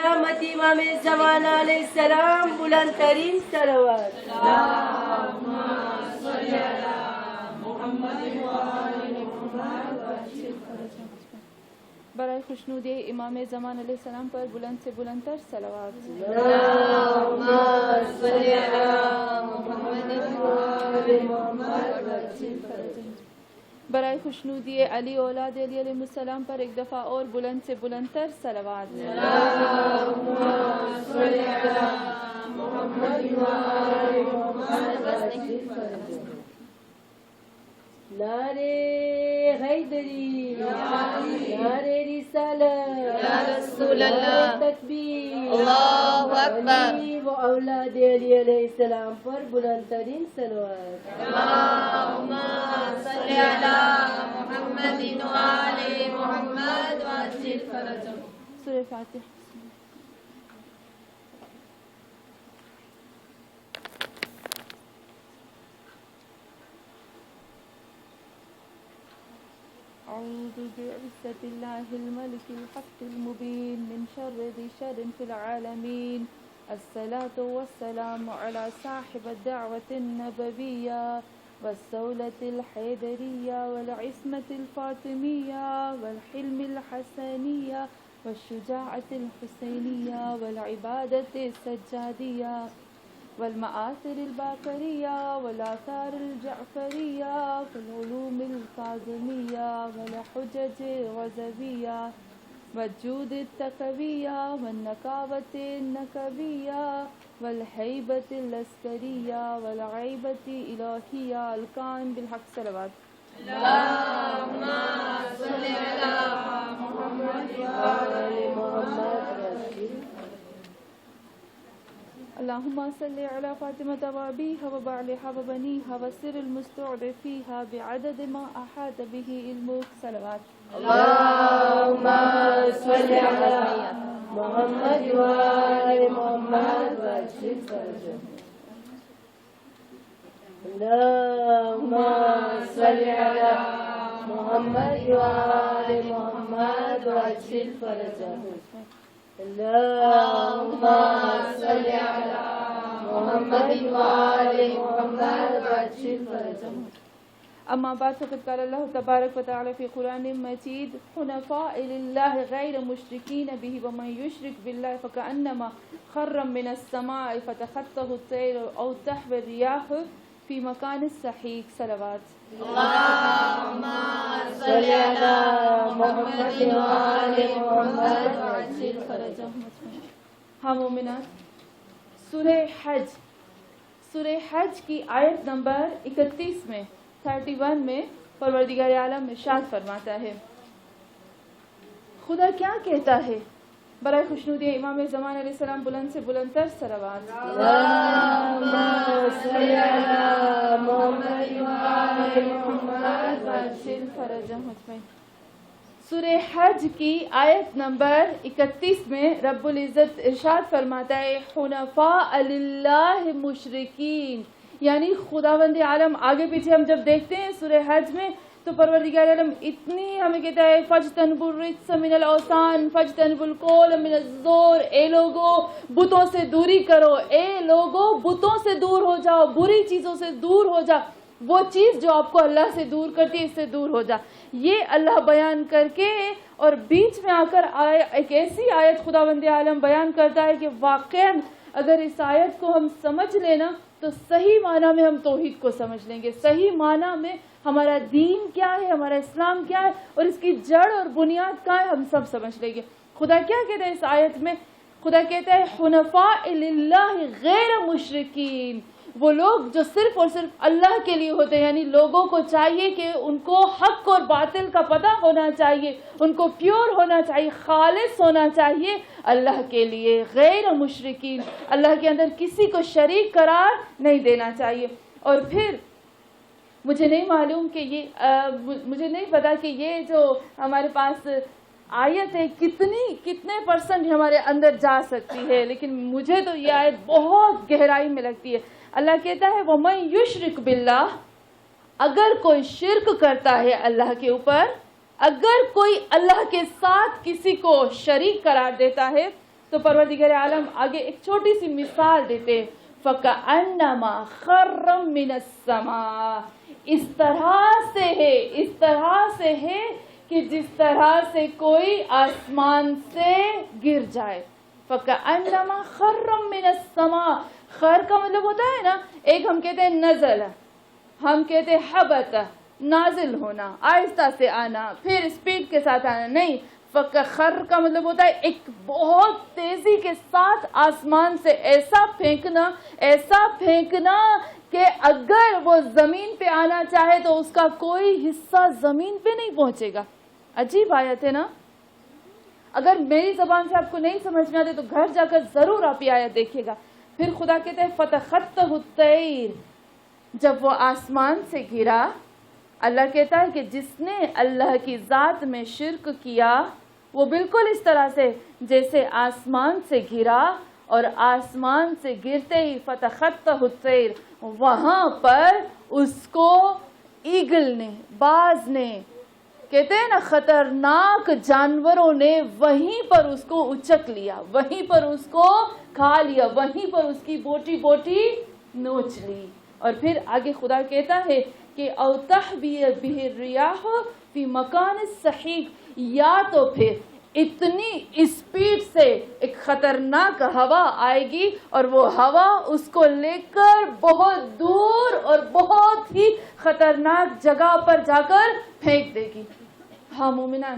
قیامت امام زمان علیہ السلام بلند ترین صلوات. برائے خوشنودی امام زمان علیہ السلام پر بلند سے بلند تر صلوات. اللهم صل على محمد وآل محمد. برائے خوشنودی علی اولاد علی علیہ السلام پر ایک دفعہ اور بلند سے بلند تر صلوات. اللهم صل على محمد وآل محمد. نعرے حیدری، نعرے رسالت، یا رسول اللہ، تکبیر، اللہ اکبر. علی و اولاد علی علیہ السلام پر بلند ترین صلوات. اللهم صل على محمد وآل محمد وعجل فرجهم. سورہ فاتحہ. أعوذ بعزة الله الملك الحق المبين من شر ذي شر في العالمين. الصلاة والسلام على صاحب الدعوة النبوية والسولة الحيدرية والعصمة الفاطمية والحلم الحسنية والشجاعة الحسينية والعبادة السجادية والمآثر الباقرية والآثار الجعفرية والعلوم الكاظمية والحجج الغزبية والجود التقوية والنكابة النكبية والهيبة العسكرية والعيبة الإلهية. القائم بالحق صلوات. اللهم صل على محمد وآل محمد. اللهم صل على فاطمة وأبيها وبعلها وبنيها والسر المستودع فيها بعدد ما أحاط به علمك. صلوات. اللهم صل على محمد وآل محمد وعجل فرجهم. اللهم صل على محمد وآل محمد وعجل فرجهم. اللهم صل على محمد وآل محمد وعجل فرجهم. أما بعد فقد قال الله تبارك وتعالى في قرآن مجيد حنفاء لله غير مشركين به ومن يشرك بالله فكأنما خر من السماء فتخطفه الطير أو تهوي الرياح في مكان سحيق. صلوات. اللهم صل على محمد وآل محمد وعجل فرجهم. ہاں مومنات، سورہ حج کی آیت نمبر 31 میں 31 میں پروردگار عالم ارشاد فرماتا ہے، خدا کیا کہتا ہے؟ برائے خوشنودی امام زمان علیہ السلام بلند سے بلند تر صلوات. اللهم صل على محمد وآل محمد وعجل فرجهم اجمعین. سورہ حج کی آیت نمبر 31 میں رب العزت ارشاد فرماتا ہے حنفاء للہ مشرکین، یعنی خداوند عالم. آگے پیچھے ہم جب دیکھتے ہیں سورہ حج میں تو پروردگار عالم اتنی ہمیں کہتا ہے فَاجْتَنِبُوا الرِّجْسَ مِنَ الْأَوْثَانِ فَاجْتَنِبُوا الْقَوْلَ مِنَ الزُّورِ. اے لوگو بتوں سے دوری کرو، اے لوگو بتوں سے دور ہو جاؤ، بری چیزوں سے دور ہو جاؤ، وہ چیز جو آپ کو اللہ سے دور کرتی ہے اس سے دور ہو جا. یہ اللہ بیان کر کے اور بیچ میں آ کر ایک ایسی آیت خداوند عالم بیان کرتا ہے کہ واقعا اگر اس آیت کو ہم سمجھ لینا تو صحیح معنی میں ہم توحید کو سمجھ لیں گے، صحیح معنی میں ہمارا دین کیا ہے، ہمارا اسلام کیا ہے اور اس کی جڑ اور بنیاد کیا ہے ہم سب سمجھ لیں گے. خدا کیا کہتا ہے اس آیت میں؟ خدا کہتا ہے حنفاء للہ غیر مشرکین، وہ لوگ جو صرف اور صرف اللہ کے لیے ہوتے ہیں. یعنی لوگوں کو چاہیے کہ ان کو حق اور باطل کا پتہ ہونا چاہیے، ان کو پیور ہونا چاہیے، خالص ہونا چاہیے اللہ کے لیے. غیر مشرکین، اللہ کے اندر کسی کو شریک قرار نہیں دینا چاہیے. اور پھر مجھے نہیں معلوم کہ مجھے نہیں پتا کہ یہ جو ہمارے پاس آیت ہے کتنے پرسنٹ ہمارے اندر جا سکتی ہے، لیکن مجھے تو یہ آیت بہت گہرائی میں لگتی ہے. اللہ کہتا ہے وَمَن يُشْرِكْ بِاللَّهِ، اگر کوئی شرک کرتا ہے اللہ کے اوپر، اگر کوئی اللہ کے ساتھ کسی کو شریک قرار دیتا ہے، تو پروردگار عالم آگے ایک چھوٹی سی مثال دیتے ہیں، فَكَأَنَّمَا خَرَّ مِنَ السَّمَاءِ، اس طرح سے ہے کہ جس طرح سے کوئی آسمان سے گر جائے. فَكَأَنَّمَا خَرَّ مِنَ السَّمَاءِ، خر کا مطلب ہوتا ہے نا، ایک ہم کہتے ہیں نزل، ہم کہتے ہیں حبت، نازل ہونا، آہستہ سے آنا، پھر اسپیڈ کے ساتھ آنا. نہیں، خر کا مطلب ہوتا ہے ایک بہت تیزی کے ساتھ آسمان سے ایسا پھینکنا کہ اگر وہ زمین پہ آنا چاہے تو اس کا کوئی حصہ زمین پہ نہیں پہنچے گا. عجیب آیت ہے نا. اگر میری زبان سے آپ کو نہیں سمجھ میں آتے تو گھر جا کر ضرور آپ یہ آیت دیکھیے گا. پھر خدا کہتے ہیں فَتَخَطَّهُ الطَّيْرُ، جب وہ آسمان سے گرا، اللہ کہتا ہے کہ جس نے اللہ کی ذات میں شرک کیا وہ بالکل اس طرح سے جیسے آسمان سے گرا، اور آسمان سے گرتے ہی فَتَخَطَّهُ الطَّيْرُ، وہاں پر اس کو ایگل نے، باز نے، کہتے ہیں نا خطرناک جانوروں نے وہیں پر اس کو اچک لیا، وہیں پر اس کو کھا لیا، وہیں پر اس کی بوٹی بوٹی نوچ لی. اور پھر آگے خدا کہتا ہے کہ او تحوی بہ الریاح فی مکان صحیح، یا تو پھر اتنی اسپیڈ سے ایک خطرناک ہوا آئے گی اور وہ ہوا اس کو لے کر بہت دور اور بہت ہی خطرناک جگہ پر جا کر پھینک دے گی. ہاں مومنان،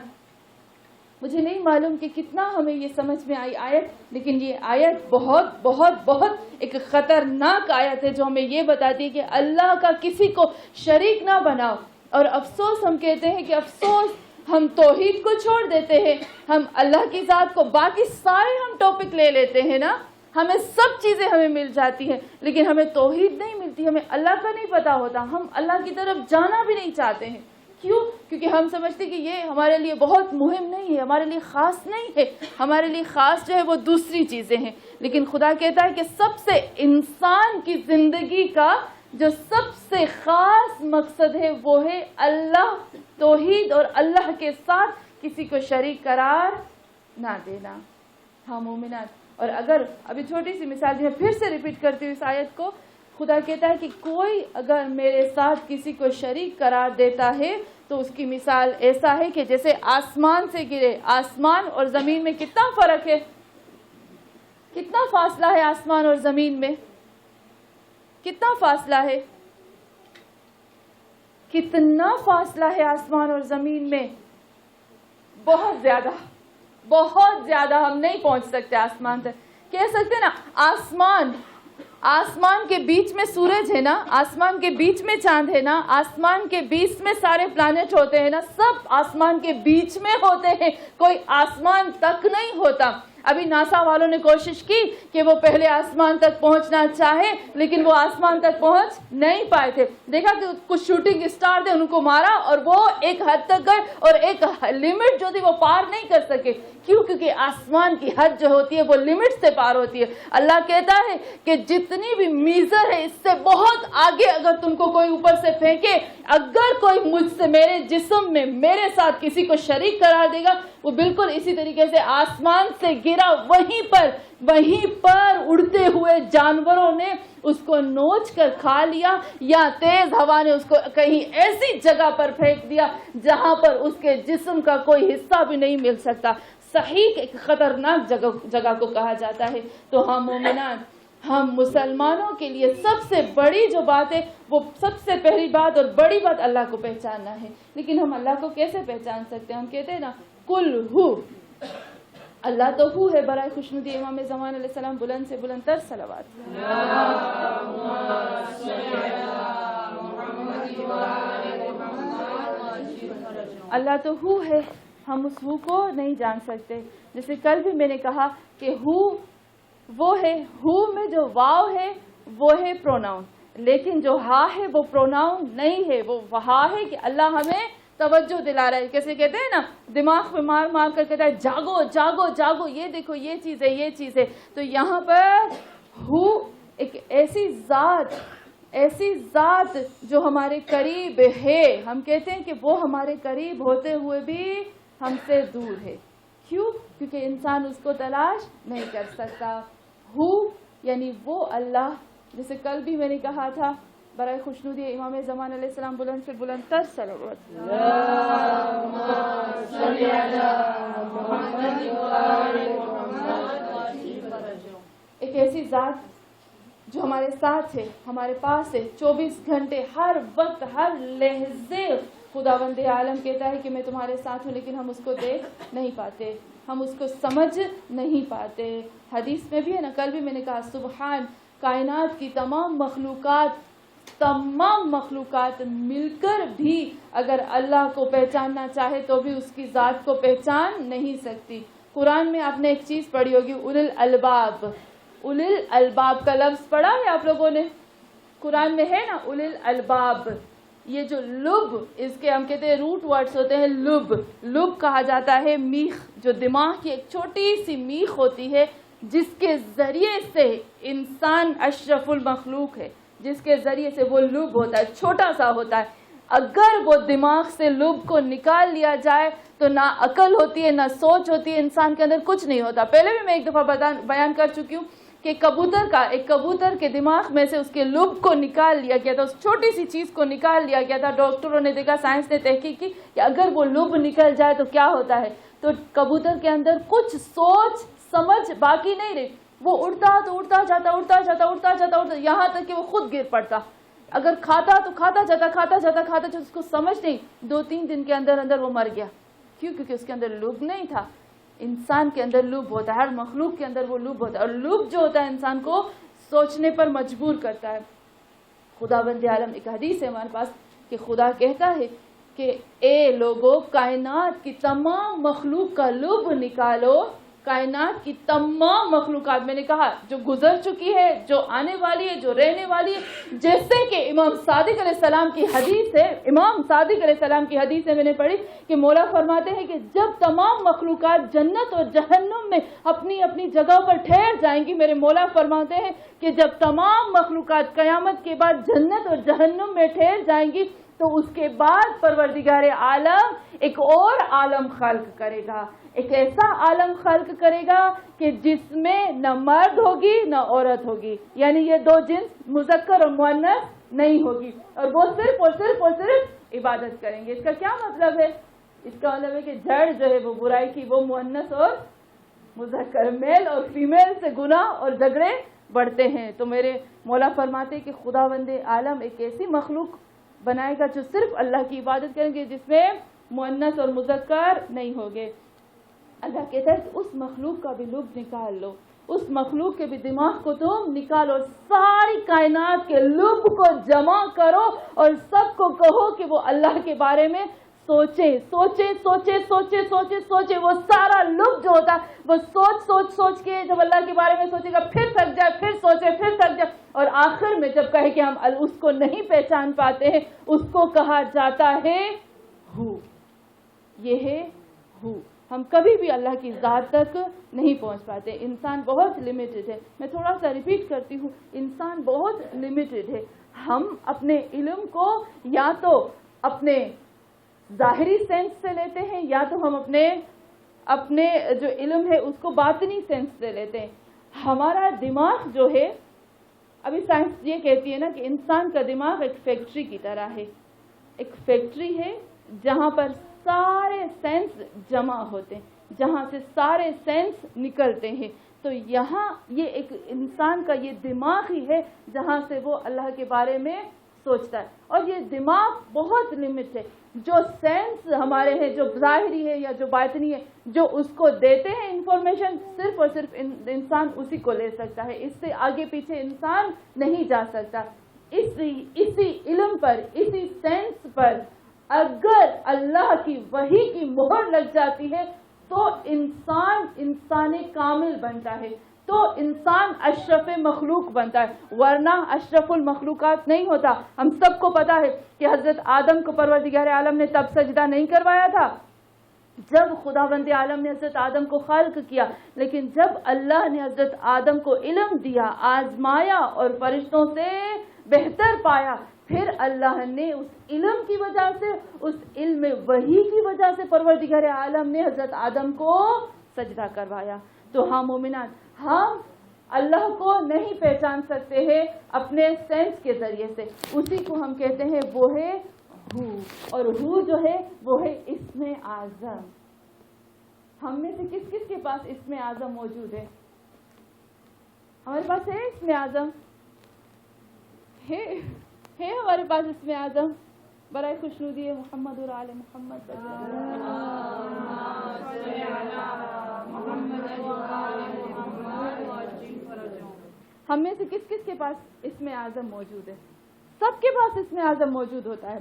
مجھے نہیں معلوم کہ کتنا ہمیں یہ سمجھ میں آئی آیت، لیکن یہ آیت بہت بہت بہت ایک خطرناک آیت ہے جو ہمیں یہ بتاتی ہے کہ اللہ کا کسی کو شریک نہ بناؤ. اور افسوس، ہم کہتے ہیں کہ افسوس، ہم توحید کو چھوڑ دیتے ہیں، ہم اللہ کی ذات کو، باقی سارے ہم ٹاپک لے لیتے ہیں نا، ہمیں سب چیزیں ہمیں مل جاتی ہیں، لیکن ہمیں توحید نہیں ملتی، ہمیں اللہ کا نہیں پتا ہوتا، ہم اللہ کی طرف جانا بھی نہیں چاہتے ہیں. کیوں؟ کیونکہ ہم سمجھتے کہ یہ ہمارے لیے بہت مہم نہیں ہے، ہمارے لیے خاص نہیں ہے، ہمارے لیے خاص جو ہے وہ دوسری چیزیں ہیں. لیکن خدا کہتا ہے کہ سب سے انسان کی زندگی کا جو سب سے خاص مقصد ہے وہ ہے اللہ، توحید، اور اللہ کے ساتھ کسی کو شریک قرار نہ دینا. ہاں مومنات، اور اگر ابھی چھوٹی سی مثال جو ہے پھر سے ریپیٹ کرتی ہوں اس آیت کو، خدا کہتا ہے کہ کوئی اگر میرے ساتھ کسی کو شریک قرار دیتا ہے تو اس کی مثال ایسا ہے کہ جیسے آسمان سے گرے. آسمان اور زمین میں کتنا فرق ہے، کتنا فاصلہ ہے آسمان اور زمین میں، کتنا فاصلہ ہے، کتنا فاصلہ ہے آسمان اور زمین میں، بہت زیادہ، بہت زیادہ. ہم نہیں پہنچ سکتے آسمان تک. کہہ سکتے نا آسمان کے بیچ میں سورج ہے نا، آسمان کے بیچ میں چاند ہے نا، آسمان کے بیچ میں سارے پلانٹ ہوتے ہیں نا، سب آسمان کے بیچ میں ہوتے ہیں، کوئی آسمان تک نہیں ہوتا. ابھی ناسا والوں نے کوشش کی کہ وہ پہلے آسمان تک پہنچنا چاہے، لیکن وہ آسمان تک پہنچ نہیں پائے تھے. دیکھا کہ کچھ شوٹنگ اسٹار تھے، ان کو مارا اور وہ ایک حد تک گئے اور ایک لمٹ جو تھی وہ پار نہیں کر سکے. کیوں؟ کیونکہ آسمان کی حد جو ہوتی ہے وہ لمٹ سے پار ہوتی ہے. اللہ کہتا ہے کہ جتنی بھی میزر ہے اس سے بہت آگے اگر تم کو کوئی اوپر سے پھینکے، اگر کوئی مجھ سے، میرے جسم میں میرے ساتھ کسی کو شریک قرار دے گا، وہ بالکل اسی طریقے سے آسمان سے گرا، وہیں پر اڑتے ہوئے جانوروں نے اس کو نوچ کر کھا لیا، یا تیز ہوا نے اس کو کہیں ایسی جگہ پر پھینک دیا جہاں پر اس کے جسم کا کوئی حصہ بھی نہیں مل سکتا. صحیح ایک خطرناک جگہ کو کہا جاتا ہے. تو ہم مومنان، ہم مسلمانوں کے لیے سب سے بڑی جو بات ہے، وہ سب سے پہلی بات اور بڑی بات اللہ کو پہچاننا ہے. لیکن ہم اللہ کو کیسے پہچان سکتے ہیں؟ ہم کہتے ہیں نا کل ہو، اللہ تو ہو ہے. برائے خوشنودی امام زمان علیہ السلام بلند سے بلند تر صلوات. اللہ تو ہو ہے، ہم اس ہو کو نہیں جان سکتے. جیسے کل بھی میں نے کہا کہ ہو وہ ہے، ہو میں جو واو ہے وہ ہے پروناؤن، لیکن جو ہا ہے وہ پروناؤن نہیں ہے. وہ ہا ہے کہ اللہ ہمیں توجہ دلا رہا ہے. کیسے کہتے ہیں نا، دماغ پہ مار مار کر کہتا ہے جاگو جاگو جاگو، یہ دیکھو یہ چیز ہے، یہ چیز ہے. تو یہاں پر ہو ایک ایسی ذات جو ہمارے قریب ہے. ہم کہتے ہیں کہ وہ ہمارے قریب ہوتے ہوئے بھی ہم سے دور ہے. کیوں؟ کیونکہ انسان اس کو تلاش نہیں کر سکتا. ہو یعنی وہ اللہ، جیسے کل بھی میں نے کہا تھا، برائے خوشنودی امام زمان علیہ السلام بلند سے بلند تر صلوات. ایک ایسی ذات جو ہمارے ساتھ ہے، ہمارے پاس ہے 24 گھنٹے، ہر وقت، ہر لحظے. خداوند عالم کہتا ہے کہ میں تمہارے ساتھ ہوں، لیکن ہم اس کو دیکھ نہیں پاتے، ہم اس کو سمجھ نہیں پاتے. حدیث میں بھی ہے نا، کل بھی میں نے کہا سبحان، کائنات کی تمام مخلوقات مل کر بھی اگر اللہ کو پہچاننا چاہے تو بھی اس کی ذات کو پہچان نہیں سکتی. قرآن میں آپ نے ایک چیز پڑھی ہوگی، اولل الباب. اولل الباب کا لفظ پڑھا ہے آپ لوگوں نے؟ قرآن میں ہے نا اولل الباب. یہ جو لب، اس کے ہم کہتے ہیں روٹ ورڈز ہوتے ہیں. لب کہا جاتا ہے میخ، جو دماغ کی ایک چھوٹی سی میخ ہوتی ہے جس کے ذریعے سے انسان اشرف المخلوق ہے، جس کے ذریعے سے وہ لب ہوتا ہے، چھوٹا سا ہوتا ہے. اگر وہ دماغ سے لب کو نکال لیا جائے تو نہ عقل ہوتی ہے، نہ سوچ ہوتی ہے، انسان کے اندر کچھ نہیں ہوتا. پہلے بھی میں ایک دفعہ بیان کر چکی ہوں کہ ایک کبوتر کے دماغ میں سے اس کے لب کو نکال لیا گیا تھا، اس چھوٹی سی چیز کو نکال لیا گیا تھا. ڈاکٹروں نے دیکھا، سائنس نے تحقیق کی کہ اگر وہ لب نکل جائے تو کیا ہوتا ہے. تو کبوتر کے اندر کچھ سوچ سمجھ باقی نہیں رہی، وہ اڑتا جاتا یہاں تک کہ وہ خود گر پڑتا. اگر کھاتا تو کھاتا جاتا اس کو سمجھ نہیں. 2-3 دن کے اندر وہ مر گیا. کیوں؟ کیونکہ اس کے اندر لب نہیں تھا. انسان کے اندر لب ہوتا ہے، ہر مخلوق کے اندر وہ لب ہوتا ہے، اور لب جو ہوتا ہے انسان کو سوچنے پر مجبور کرتا ہے. خداوند عالم، ایک حدیث ہے ہمارے پاس کہ خدا کہتا ہے کہ اے لوگو، کائنات کی تمام مخلوق کا لب نکالو. کائنات کی تمام مخلوقات، میں نے کہا جو گزر چکی ہے، جو آنے والی ہے، جو رہنے والی ہے. جیسے کہ امام صادق علیہ السلام کی حدیث ہے میں نے پڑھی کہ مولا فرماتے ہیں کہ جب تمام مخلوقات جنت اور جہنم میں اپنی اپنی جگہ پر ٹھہر جائیں گی، میرے مولا فرماتے ہیں کہ جب تمام مخلوقات قیامت کے بعد جنت اور جہنم میں ٹھہر جائیں گی تو اس کے بعد پروردگار عالم ایک اور عالم خلق کرے گا. ایک ایسا عالم خلق کرے گا کہ جس میں نہ مرد ہوگی نہ عورت ہوگی، یعنی یہ 2 جنس مذکر اور مؤنث نہیں ہوگی، اور وہ صرف عبادت کریں گے. اس کا کیا مطلب ہے؟ اس کا مطلب ہے کہ جڑ جو ہے وہ برائی کی، وہ مؤنث اور مذکر، میل اور فیمیل سے گناہ اور جھگڑے بڑھتے ہیں. تو میرے مولا فرماتے کہ خداوند عالم ایک ایسی مخلوق بنائے گا جو صرف اللہ کی عبادت کریں گے، جس میں مؤنث اور مذکر نہیں ہوگے. اللہ کہتا ہے کہ اس مخلوق کا بھی لب نکال لو، اس مخلوق کے بھی دماغ کو تم نکالو، ساری کائنات کے لب کو جمع کرو اور سب کو کہو کہ وہ اللہ کے بارے میں سوچے. وہ سارا لب جو ہوتا ہے وہ سوچ کے جب اللہ کے بارے میں سوچے گا، پھر تھک جائے، پھر سوچے، پھر تھک جائے، اور آخر میں جب کہے کہ ہم اس کو نہیں پہچان پاتے ہیں، اس کو کہا جاتا ہے ہو. یہ ہے ہو. ہم کبھی بھی اللہ کی ذات تک نہیں پہنچ پاتے. انسان بہت لیمیٹڈ ہے. میں تھوڑا سا ریپیٹ کرتی ہوں، انسان بہت لیمیٹڈ ہے. ہم اپنے علم کو یا تو اپنے ظاہری سینس سے لیتے ہیں، یا تو ہم اپنے جو علم ہے اس کو باطنی سینس سے لیتے ہیں. ہمارا دماغ جو ہے، ابھی سائنس یہ کہتی ہے نا کہ انسان کا دماغ ایک فیکٹری کی طرح ہے. ایک فیکٹری ہے جہاں پر سارے سینس جمع ہوتے ہیں، جہاں سے سارے سینس نکلتے ہیں. تو یہاں یہ ایک انسان کا یہ دماغ ہی ہے جہاں سے وہ اللہ کے بارے میں سوچتا ہے. اور یہ دماغ بہت لمٹ ہے. جو سینس ہمارے ہیں، جو ظاہری ہے یا جو باطنی ہے، جو اس کو دیتے ہیں انفارمیشن، صرف اور صرف انسان اسی کو لے سکتا ہے. اس سے آگے پیچھے انسان نہیں جا سکتا. اسی علم پر، اسی سینس پر اگر اللہ کی وحی کی مہر لگ جاتی ہے تو انسان کامل بنتا ہے، تو انسان اشرف مخلوق بنتا ہے، ورنہ اشرف المخلوقات نہیں ہوتا. ہم سب کو پتا ہے کہ حضرت آدم کو پروردگار عالم نے تب سجدہ نہیں کروایا تھا جب خداوند عالم نے حضرت آدم کو خلق کیا، لیکن جب اللہ نے حضرت آدم کو علم دیا، آزمایا اور فرشتوں سے بہتر پایا، پھر اللہ نے اس علم کی وجہ سے، اس علم وحی کی وجہ سے پروردگار عالم نے حضرت آدم کو سجدہ کروایا. تو ہاں مومنان، ہم اللہ کو نہیں پہچان سکتے ہیں اپنے سینس کے ذریعے سے، اسی کو ہم کہتے ہیں وہ ہے ہو، اور ہو جو ہے وہ ہے اسم اعظم. ہم میں سے کس کس کے پاس اسم اعظم موجود ہے؟ ہمارے پاس ہے اسم اعظم؟ ہے ہمارے پاس اسم اعظم؟ برائے خوشنودی محمد اور آل محمد. ہم میں سے کس کس کے پاس اسم اعظم موجود ہے؟ سب کے پاس اسم اعظم موجود ہوتا ہے.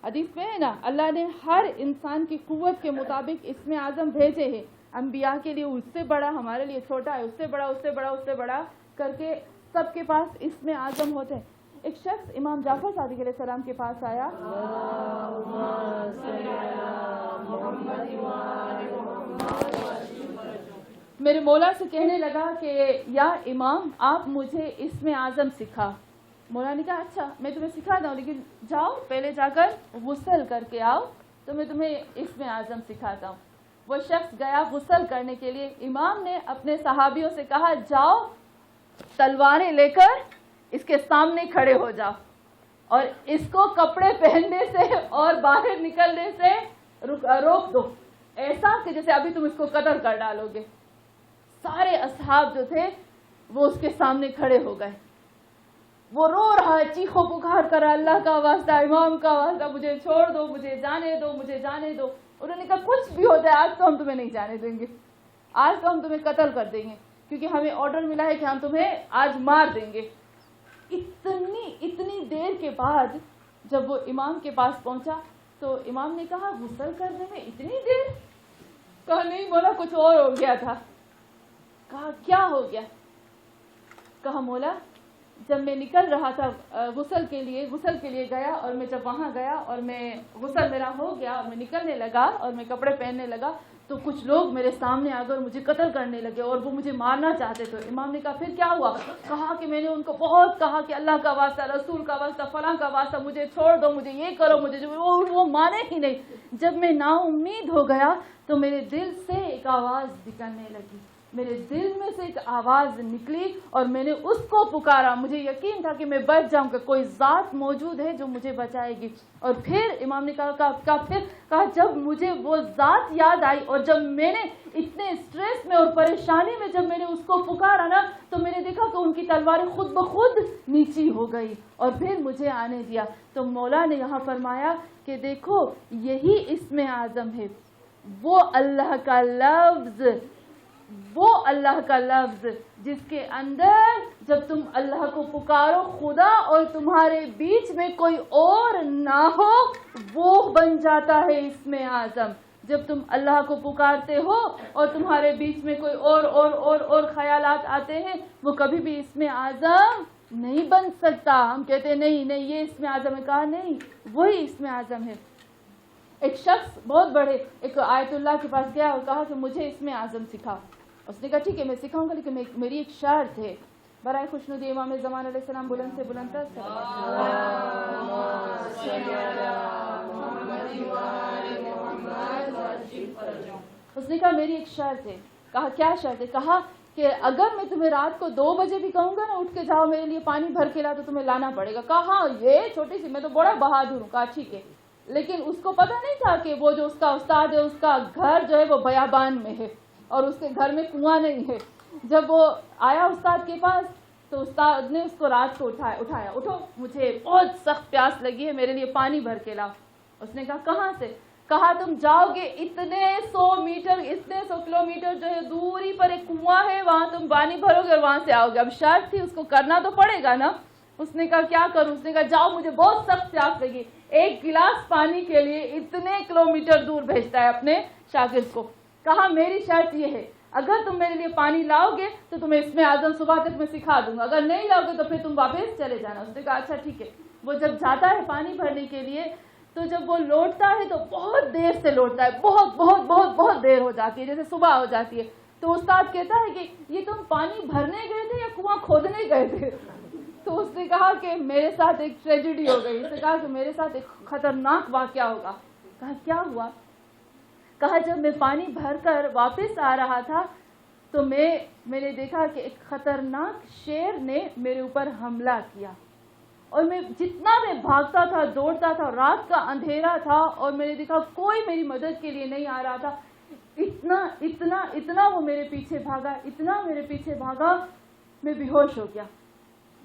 حدیث میں ہے نا، اللہ نے ہر انسان کی قوت کے مطابق اسم اعظم بھیجے ہیں. انبیاء کے لیے اس سے بڑا، ہمارے لیے چھوٹا ہے، اس سے بڑا، اس سے بڑا، اس سے بڑا کر کے سب کے پاس اسم اعظم ہوتے ہیں. ایک شخص امام جعفر صادق علیہ السلام کے پاس آیا، میرے مولا سے کہنے لگا کہ یا امام آپ مجھے اسم اعظم سکھا. مولا نے کہا اچھا میں تمہیں سکھا دوں، لیکن جاؤ پہلے جا کر غسل کر کے آؤ تو میں تمہیں اسم اعظم سکھاتا ہوں. وہ شخص گیا غسل کرنے کے لیے. امام نے اپنے صحابیوں سے کہا جاؤ تلواریں لے کر اس کے سامنے کھڑے ہو جاؤ اور اس کو کپڑے پہننے سے اور باہر نکلنے سے روک دو، ایسا کہ جیسے ابھی تم اس کو قتل کر ڈالو گے. سارے اصحاب جو تھے وہ اس کے سامنے کھڑے ہو گئے. وہ رو رہا ہے، چیخو پکار کر رہا، اللہ کا واسطہ، امام کا واسطہ، مجھے چھوڑ دو، مجھے جانے دو، مجھے جانے دو. انہوں نے کہا کچھ بھی ہو جائے آج تو ہم تمہیں نہیں جانے دیں گے، آج تو ہم تمہیں قتل کر دیں گے، کیونکہ ہمیں آرڈر ملا ہے کہ ہم تمہیں آج مار دیں گے. اتنی دیر کے بعد جب وہ امام کے پاس پہنچا تو امام نے کہا غسل کرنے میں اتنی دیر؟ کہا نہیں مولا کچھ اور ہو گیا تھا. کہا کیا ہو گیا؟ کہا مولا جب میں نکل رہا تھا غسل کے لیے گیا، اور میں جب وہاں گیا اور میں غسل میرا ہو گیا اور میں نکلنے لگا اور میں کپڑے پہننے لگا تو کچھ لوگ میرے سامنے آ کر مجھے قتل کرنے لگے اور وہ مجھے مارنا چاہتے تھے. امام نے کہا پھر کیا ہوا؟ کہا کہ میں نے ان کو بہت کہا کہ اللہ کا واسطہ، رسول کا واسطہ، فلاں کا واسطہ مجھے چھوڑ دو، مجھے یہ کرو، مجھے وہ مانے ہی نہیں. جب میں نا امید ہو گیا تو میرے دل سے ایک آواز نکلنے لگی، میرے دل میں سے ایک آواز نکلی اور میں نے اس کو پکارا. مجھے یقین تھا کہ میں بچ جاؤں گا، کوئی ذات موجود ہے جو مجھے بچائے گی. اور پھر امام نے کہا جب مجھے وہ ذات یاد آئی اور جب میں نے اتنے سٹریس میں اور پریشانی میں جب میں نے اس کو پکارا نا تو میں نے دیکھا کہ ان کی تلواریں خود بخود نیچی ہو گئی اور پھر مجھے آنے دیا. تو مولا نے یہاں فرمایا کہ دیکھو یہی اسم اعظم ہے، وہ اللہ کا لفظ جس کے اندر جب تم اللہ کو پکارو خدا اور تمہارے بیچ میں کوئی اور نہ ہو وہ بن جاتا ہے اسم اعظم. جب تم اللہ کو پکارتے ہو اور تمہارے بیچ میں کوئی اور خیالات آتے ہیں وہ کبھی بھی اسم اعظم نہیں بن سکتا. ہم کہتے ہیں نہیں یہ اسم اعظم ہے. کہا نہیں وہی اسم اعظم ہے. ایک شخص بہت بڑے ایک آیت اللہ کے پاس گیا اور کہا کہ مجھے اسم اعظم سکھا. اس نے کہا ٹھیک ہے میں سکھاؤں گا لیکن میری ایک شرط ہے. برائے خوشنودی امام زمان علیہ السلام بلند سے بلند تر اس نے کہا میری ایک شرط ہے. کہا کیا شرط ہے؟ کہا کہ اگر میں تمہیں رات کو 2 بجے بھی کہوں گا نا اٹھ کے جاؤ میرے لیے پانی بھر کے لا تو تمہیں لانا پڑے گا. کہا ہاں یہ چھوٹی سی میں تو بڑا بہادر ہوں. کہا ٹھیک ہے. لیکن اس کو پتہ نہیں تھا کہ وہ جو اس کا استاد ہے اس کا گھر جو ہے وہ بیابان میں ہے اور اس کے گھر میں کنواں نہیں ہے. جب وہ آیا استاد کے پاس تو استاد نے اس کو رات کو اٹھایا اٹھو مجھے بہت سخت پیاس لگی ہے میرے لیے پانی بھر کے لاؤ. اس نے کہا کہاں سے؟ کہا تم جاؤ گے اتنے 100 کلومیٹر جو ہے دوری پر ایک کنواں ہے وہاں تم پانی بھرو گے اور وہاں سے آؤ گے. اب شرط تھی اس کو کرنا تو پڑے گا نا. اس نے کہا کیا کروں؟ اس نے کہا جاؤ مجھے بہت سخت پیاس لگی. 1 گلاس پانی کے لیے اتنے کلومیٹر دور بھیجتا ہے اپنے شاگرد کو. کہا میری شرط یہ ہے اگر تم میرے لیے پانی لاؤ گے تو تمہیں اسم اعظم صبح تک میں سکھا دوں گا، اگر نہیں لاؤ گے تو پھر تم واپس چلے جانا. اس نے کہا اچھا ٹھیک ہے. وہ جب جاتا ہے پانی بھرنے کے لیے تو جب وہ لوٹتا ہے تو بہت دیر سے لوٹتا ہے، بہت دیر ہو جاتی ہے جیسے صبح ہو جاتی ہے. تو استاد کہتا ہے کہ یہ تم پانی بھرنے گئے تھے یا کنواں کھودنے گئے تھے؟ تو اس نے کہا کہ میرے ساتھ ایک ٹریجڈی ہو گئی. اس نے کہا کہ میرے ساتھ ایک خطرناک واقعہ ہوگا. کہا کیا ہوا؟ کہا جب میں پانی بھر کر واپس آ رہا تھا تو میں نے دیکھا کہ ایک خطرناک شیر نے میرے اوپر حملہ کیا، اور میں جتنا میں بھاگتا تھا دوڑتا تھا، رات کا اندھیرا تھا اور میں نے دیکھا کوئی میری مدد کے لیے نہیں آ رہا تھا، اتنا وہ میرے پیچھے بھاگا، اتنا میرے پیچھے بھاگا، میں بے ہوش ہو گیا۔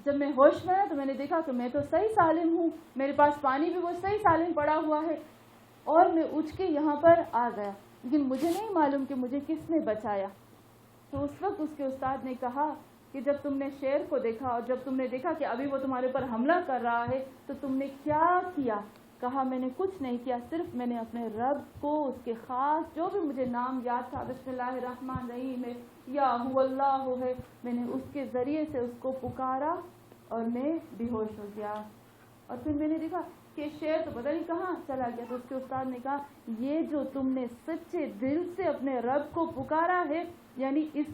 جب میں ہوش میں آیا تو میں نے دیکھا کہ میں تو صحیح سالم ہوں، میرے پاس پانی بھی وہ صحیح سالم پڑا ہوا ہے، اور میں اٹھ کے یہاں پر آ گیا، لیکن مجھے نہیں معلوم کہ مجھے کس نے بچایا۔ تو اس وقت اس کے استاد نے کہا کہ جب تم نے شیر کو دیکھا اور جب تم نے دیکھا کہ ابھی وہ تمہارے اوپر حملہ کر رہا ہے تو تم نے کیا کیا؟ کہا میں نے کچھ نہیں کیا، صرف میں نے اپنے رب کو اس کے خاص جو بھی مجھے نام یاد تھا، بسم اللہ الرحمن الرحیم ہے یا هو اللہ ہے، میں نے اس کے ذریعے سے اس کو پکارا اور میں بے ہوش ہو گیا۔ اور پھر میں نے دیکھا کہ شیر تو پتہ نہیں کہاں چلا گیا۔ تو اس کے استاد نے کہا یہ جو تم نے سچے دل سے اپنے رب کو پکارا ہے، یعنی اس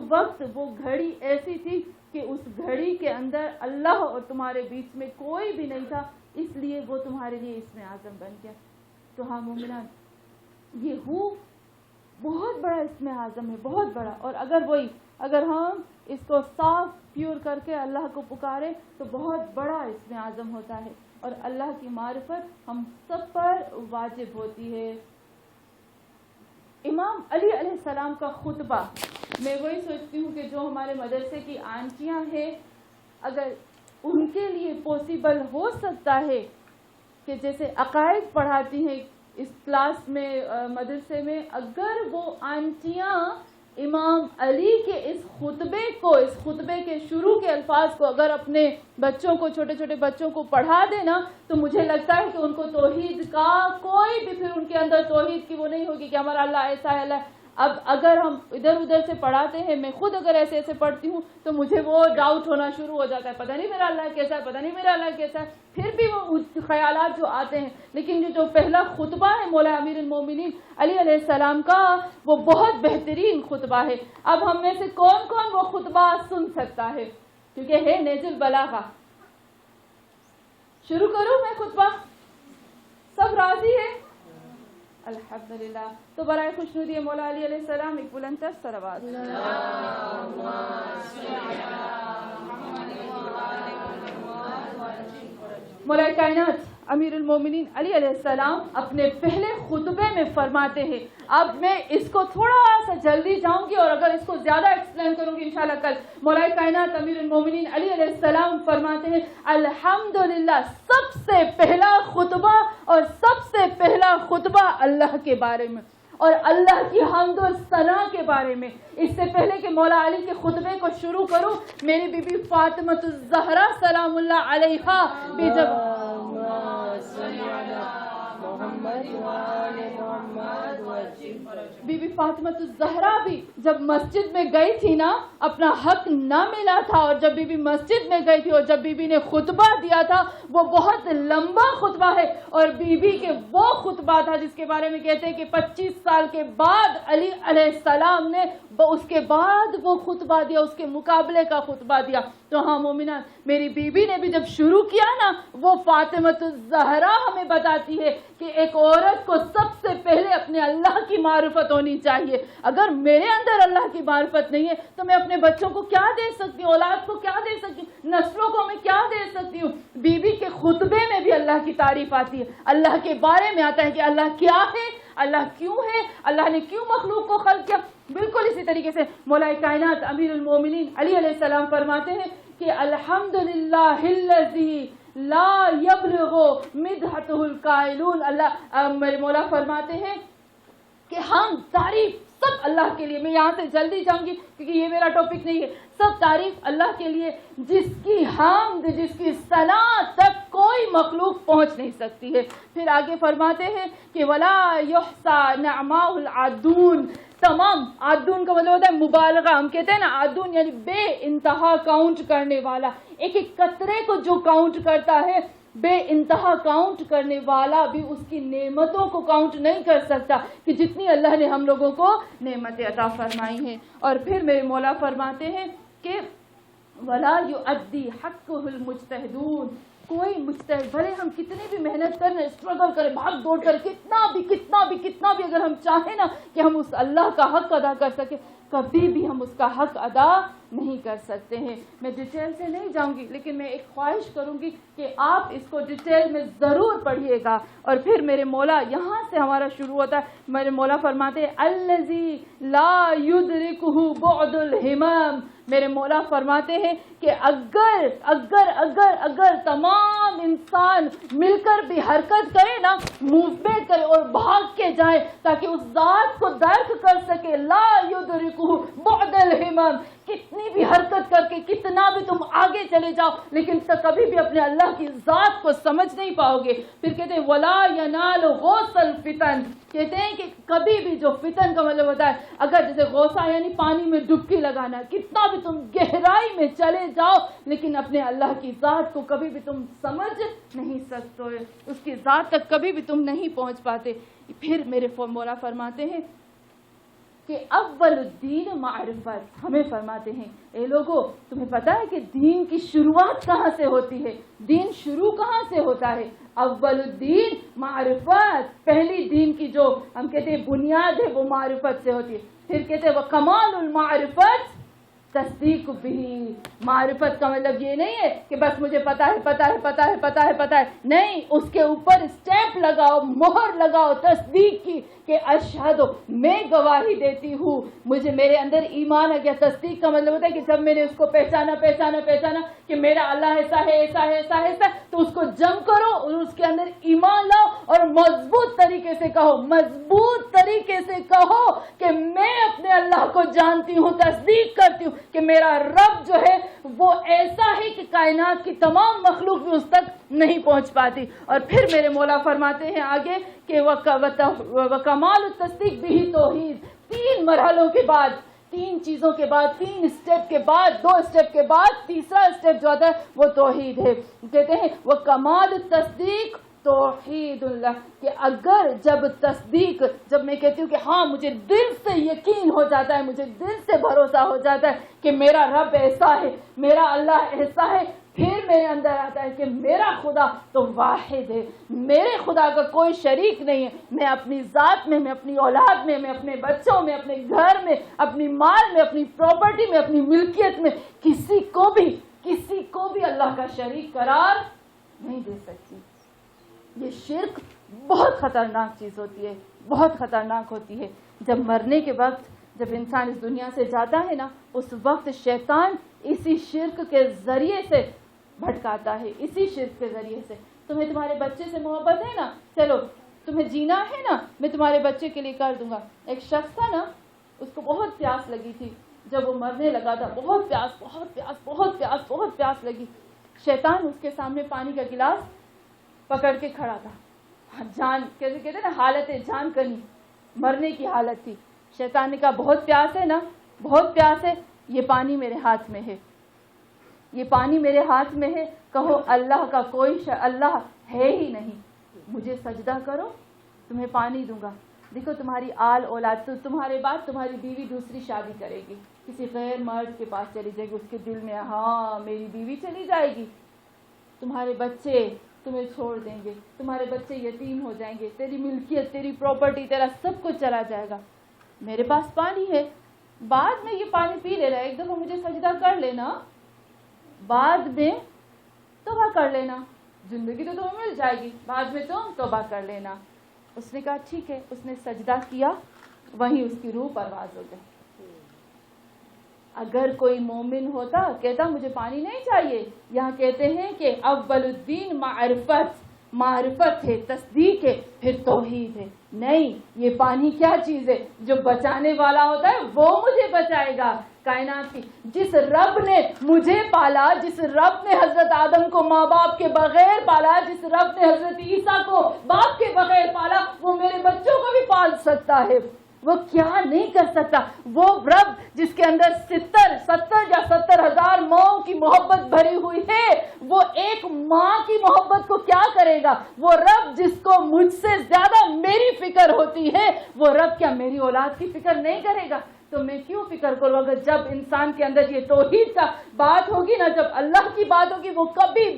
وقت وہ گھڑی ایسی تھی کہ اس گھڑی کے اندر اللہ اور تمہارے بیچ میں کوئی بھی نہیں تھا، اس لیے وہ تمہارے لیے اسم اعظم بن گیا۔ تو ہاں مومنان، یہ بہت بڑا اسم اعظم ہے، بہت بڑا، اور اگر ہم اس کو صاف پیور کر کے اللہ کو پکارے تو بہت بڑا اسم اعظم ہوتا ہے، اور اللہ کی معرفت ہم سب پر واجب ہوتی ہے۔ امام علی علیہ السلام کا خطبہ، میں وہی سوچتی ہوں کہ جو ہمارے مدرسے کی آنٹیاں ہیں، اگر ان کے لیے پاسبل ہو سکتا ہے کہ جیسے عقائد پڑھاتی ہیں اس کلاس میں مدرسے میں، اگر وہ آنٹیاں امام علی کے اس خطبے کے شروع کے الفاظ کو اگر اپنے بچوں کو، چھوٹے چھوٹے بچوں کو پڑھا دینا، تو مجھے لگتا ہے کہ ان کو توحید کا کوئی بھی پھر ان کے اندر توحید کی وہ نہیں ہوگی کہ ہمارا اللہ ایسا ہے، اللہ۔ اب اگر ہم ادھر ادھر سے پڑھاتے ہیں، میں خود اگر ایسے پڑھتی ہوں تو مجھے وہ ڈاؤٹ ہونا شروع ہو جاتا ہے، پتہ نہیں میرا اللہ کیسا ہے، پتہ نہیں میرا اللہ کیسا ہے، پھر بھی وہ خیالات جو آتے ہیں۔ لیکن جو پہلا خطبہ ہے مولا امیر المومنین علی علیہ السلام کا، وہ بہت بہترین خطبہ ہے۔ اب ہم میں سے کون کون وہ خطبہ سن سکتا ہے؟ کیونکہ ہے نیز البلاغہ۔ شروع کروں میں خطبہ؟ سب راضی ہے؟ الحمدللہ۔ تو برائے خوشنودی مولا علی علیہ السلام ایک بلند تر صلوات۔ مولا کائنات امیر المومنین علی علیہ السلام اپنے پہلے خطبے میں فرماتے ہیں، اب میں اس کو تھوڑا سا جلدی جاؤں گی اور اگر اس کو زیادہ ایکسپلین کروں گی انشاءاللہ کل۔ مولا کائنات امیر المومنین علی علیہ السلام فرماتے ہیں الحمدللہ، سب سے پہلا خطبہ اور سب سے پہلا خطبہ اللہ کے بارے میں اور اللہ کی حمد و ثنا کے بارے میں۔ اس سے پہلے کہ مولا علی کے خطبے کو شروع کروں، میری بی بی فاطمۃ الزہرا سلام اللہ علیہا بھی جب بی بی فاطمۃ الزہرا بھی جب مسجد میں گئی تھی نا، اپنا حق نہ ملا تھا، اور جب بی بی مسجد میں گئی تھی اور جب بی بی نے خطبہ دیا تھا، وہ بہت لمبا خطبہ ہے، اور بی بی کے وہ خطبہ تھا جس کے بارے میں کہتے ہیں کہ 25 سال کے بعد علی علیہ السلام نے اس کے بعد وہ خطبہ دیا، اس کے مقابلے کا خطبہ دیا۔ تو ہاں مومنان، میری بی بی نے بھی جب شروع کیا نا، وہ فاطمۃ الزہرا ہمیں بتاتی ہے کہ ایک عورت کو سب سے پہلے اپنے اللہ کی معرفت ہونی چاہیے۔ اگر میرے اندر اللہ کی معرفت نہیں ہے تو میں اپنے بچوں کو کیا دے سکتی ہوں، اولاد کو کیا دے سکتی ہوں، نسلوں کو میں کیا دے سکتی ہوں؟ بی بی کے خطبے میں بھی اللہ کی تعریف آتی ہے، اللہ کے بارے میں آتا ہے کہ اللہ کیا ہے، اللہ کیوں ہے، اللہ نے کیوں مخلوق کو خلق کیا۔ بالکل اسی طریقے سے مولا کائنات امیر المومنین علی علیہ السلام فرماتے ہیں کہ الحمدللہ الذی لا یبلغ مدحتہ القائلون۔ اللہ میرے مولا فرماتے ہیں کہ ہم تعریف سب اللہ کے لیے، میں یہاں سے جلدی جاؤں گی کیونکہ یہ میرا ٹاپک نہیں ہے، سب تعریف اللہ کے لیے جس کی حمد، جس کی ثنا تک کوئی مخلوق پہنچ نہیں سکتی ہے۔ پھر آگے فرماتے ہیں کہ ولا یحصى نعماء العدون، تمام عدون کا مطلب ہوتا ہے مبالغہ، ہم کہتے ہیں نا عدون یعنی بے انتہا کاؤنٹ کرنے والا، ایک ایک قطرے کو جو کاؤنٹ کرتا ہے، بے انتہا کاؤنٹ کرنے والا بھی اس کی نعمتوں کو کاؤنٹ نہیں کر سکتا کہ جتنی اللہ نے ہم لوگوں کو نعمتیں عطا فرمائی ہیں۔ اور پھر میرے مولا فرماتے ہیں کہ وَلَا يُؤَدِّي حَقَّهُ الْمُجْتَهِدُونَ، کوئی مجتہد بھلے ہم کتنی بھی محنت کریں، اسٹرگل کریں، بھاگ دوڑ کریں، کتنا بھی اگر ہم چاہیں نا کہ ہم اس اللہ کا حق ادا کر سکیں، کبھی بھی ہم اس کا حق ادا نہیں کر سکتے ہیں. میں ڈیٹیل سے نہیں جاؤں گی، لیکن میں ایک خواہش کروں گی کہ آپ اس کو ڈیٹیل میں ضرور پڑھیے گا. اور پھر میرے مولا، یہاں سے ہمارا شروع ہوتا ہے، میرے مولا فرماتے ہیں الذی لا یدرکہ بعد الہمم. میرے مولا فرماتے ہیں کہ اگر تمام انسان مل کر بھی حرکت کرے نا، موومنٹ کرے اور بھاگ کے جائے تاکہ اس ذات کو درک کر سکے، لا یدرکہ بعد الہمم، کتنی بھی حرکت کر کے کتنا بھی تم آگے چلے جاؤ لیکن کبھی بھی اپنے اللہ کی ذات کو سمجھ نہیں پاؤ گے. پھر کہتے ہیں ولا ینال غوث الفتن، کہتے ہیں کہ کبھی بھی جو فتن کا مطلب ہوتا ہے، اگر جیسے غوثہ یعنی پانی میں ڈبکی لگانا، کتنا بھی تم گہرائی میں چلے جاؤ لیکن اپنے اللہ کی ذات کو کبھی بھی تم سمجھ نہیں سکتے، اس کی ذات تک کبھی بھی تم نہیں پہنچ پاتے. پھر میرے مولا فرماتے ہیں کہ اول الدین معرفت. ہمیں فرماتے ہیں اے لوگوں، تمہیں پتا ہے کہ دین کی شروعات کہاں سے ہوتی ہے؟ دین شروع کہاں سے ہوتا ہے؟ اول الدین معرفت. پہلی دین کی جو ہم کہتے ہیں بنیاد ہے وہ معرفت سے ہوتی ہے. پھر کہتے ہیں وہ کمال المعرفت تصدیق بھی. معرفت کا مطلب یہ نہیں ہے کہ بس مجھے پتا ہے، نہیں، اس کے اوپر اسٹیمپ لگاؤ، مہر لگاؤ تصدیق کی کہ اشہد، میں گواہی دیتی ہوں، مجھے میرے اندر ایمان آ گیا. تصدیق کا مطلب ہوتا ہے کہ جب میں نے اس کو پہچانا کہ میرا اللہ ایسا ہے تو اس کو جم کرو اور اس کے اندر ایمان لاؤ اور مضبوط طریقے سے کہو کہ میں اپنے اللہ کو جانتی ہوں، تصدیق کرتی ہوں کہ میرا رب جو ہے وہ ایسا ہے کہ کائنات کی تمام مخلوق بھی اس تک نہیں پہنچ پاتی. اور پھر میرے مولا فرماتے ہیں آگے کہ وَكَمَالُ التصدیق بِهِ توحید. 3 مرحلوں کے بعد، 3 چیزوں کے بعد، 3 اسٹیپ کے بعد، 2 اسٹیپ کے بعد تیسرا اسٹیپ جو آتا ہے وہ توحید ہے. کہتے ہیں وَكَمَالُ التصدیق توحید اللہ، کہ اگر جب میں کہتی ہوں کہ ہاں مجھے دل سے یقین ہو جاتا ہے، مجھے دل سے بھروسہ ہو جاتا ہے کہ میرا رب ایسا ہے، میرا اللہ ایسا ہے، پھر میرے اندر آتا ہے کہ میرا خدا تو واحد ہے، میرے خدا کا کوئی شریک نہیں ہے. میں اپنی ذات میں، میں اپنی اولاد میں، میں اپنے بچوں میں، اپنے گھر میں، اپنی مال میں، اپنی پراپرٹی میں، اپنی ملکیت میں کسی کو بھی اللہ کا شریک قرار نہیں دے سکتی. یہ شرک بہت خطرناک چیز ہوتی ہے، بہت خطرناک ہوتی ہے. جب مرنے کے وقت جب انسان اس دنیا سے جاتا ہے نا، اس وقت شیطان اسی شرک کے ذریعے سے بھٹکاتا ہے، اسی شرک کے ذریعے سے. تمہیں تمہارے بچے سے محبت ہے نا، چلو تمہیں جینا ہے نا، میں تمہارے بچے کے لیے کر دوں گا. ایک شخص تھا نا، اس کو بہت پیاس لگی تھی، جب وہ مرنے لگا تھا، بہت پیاس لگی. شیطان اس کے سامنے پانی کا گلاس پکڑ کے کھڑا تھا. جان کیسے کہتے ہیں نا، حالت جان کنی، مرنے کی حالت تھی. شیطان نے کہا بہت پیاس ہے نا، بہت پیاس ہے، یہ پانی میرے ہاتھ میں ہے، یہ پانی میرے ہاتھ میں ہے، کہو اللہ کا کوئی اللہ ہے ہی نہیں، مجھے سجدہ کرو، تمہیں پانی دوں گا. دیکھو تمہاری آل اولاد، تو تمہارے بعد تمہاری بیوی دوسری شادی کرے گی، کسی غیر مرد کے پاس چلی جائے گی، اس کے دل میں ہاں میری بیوی چلی جائے گی. تمہارے بچے تمہیں چھوڑ دیں گے، تمہارے بچے یتیم ہو جائیں گے، تیری ملکیت، تیری پراپرٹی، تیرا سب کچھ چلا جائے گا. میرے پاس پانی ہے، بعد میں یہ پانی پی لے رہا ہے، ایک دفعہ مجھے سجدہ کر لینا، بعد میں توبہ کر لینا، زندگی تو تمہیں مل جائے گی، بعد میں تم توبہ کر لینا. اس نے کہا ٹھیک ہے. اس نے سجدہ کیا، وہیں اس کی روح پرواز ہو گئی. اگر کوئی مومن ہوتا کہتا مجھے پانی نہیں چاہیے. یہاں کہتے ہیں کہ اول الدین معرفت ہے، تصدیق ہے، پھر توحید ہے. نہیں، یہ پانی کیا چیز ہے؟ جو بچانے والا ہوتا ہے وہ مجھے بچائے گا. کائنات کی جس رب نے مجھے پالا، جس رب نے حضرت آدم کو ماں باپ کے بغیر پالا، جس رب نے حضرت عیسیٰ کو باپ کے بغیر پالا، وہ میرے بچوں کو بھی پال سکتا ہے. وہ کیا نہیں کر سکتا؟ وہ رب جس کے اندر 70,000 ماؤں کی محبت بھری ہوئی ہے، وہ ایک ماں کی محبت کو کیا کرے گا؟ وہ رب جس کو مجھ سے زیادہ میری فکر ہوتی ہے، وہ رب کیا میری اولاد کی فکر نہیں کرے گا؟ تو میں کیوں فکر کروں؟ اگر جب انسان کے اندر یہ توحید کا بات ہوگی نا، جب اللہ کی بات ہوگی، وہ کبھی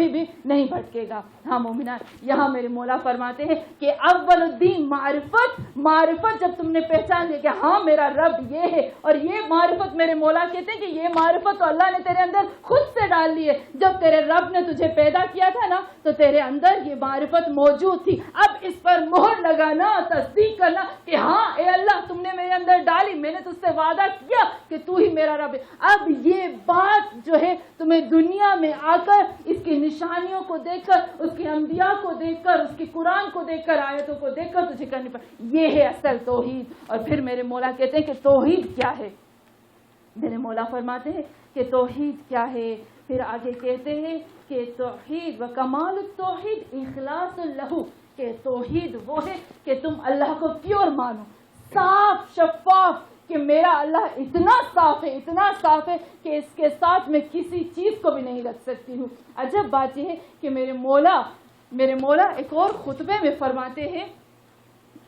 بھی نہیں بھٹکے گا۔ ہاں مومنان، یہاں میرے مولا فرماتے ہیں کہ اول الدین معرفت جب تم نے پہچان لیا کہ ہاں میرا رب یہ ہے، اور یہ معرفت میرے مولا کہتے ہیں کہ یہ معرفت تو اللہ نے تیرے اندر خود سے ڈال لی ہے۔ جب تیرے رب نے تجھے پیدا کیا تھا نا، تو تیرے اندر یہ معرفت موجود تھی۔ اب اس پر مہر لگانا، تصدیق کرنا کہ ہاں اے اللہ تم نے میرے اندر ڈالی، میں نے تجھ سے وعدہ کیا کہ تو ہی میرا رب ہے۔ اب یہ بات جو ہے تمہیں دنیا میں آ کر اس کی نشانیوں کو دیکھ کر، اس کے انبیاء کو دیکھ کر، اس کی قرآن کو دیکھ کر، آیتوں کو دیکھ کر تجھے کرنی پڑے۔ یہ ہے اصل توحید۔ اور پھر میرے مولا کہتے ہیں کہ توحید کیا ہے؟ میرے مولا فرماتے ہیں کہ توحید کیا ہے؟ پھر آگے کہتے ہیں کہ توحید و کمال التوحید اخلاص لہو، کہ توحید وہ ہے کہ تم اللہ کو پیور مانو، صاف شفاف، کہ میرا اللہ اتنا صاف ہے کہ اس کے ساتھ میں کسی چیز کو بھی نہیں رکھ سکتی ہوں۔ عجب بات یہ ہے کہ میرے مولا ایک اور خطبے میں فرماتے ہیں،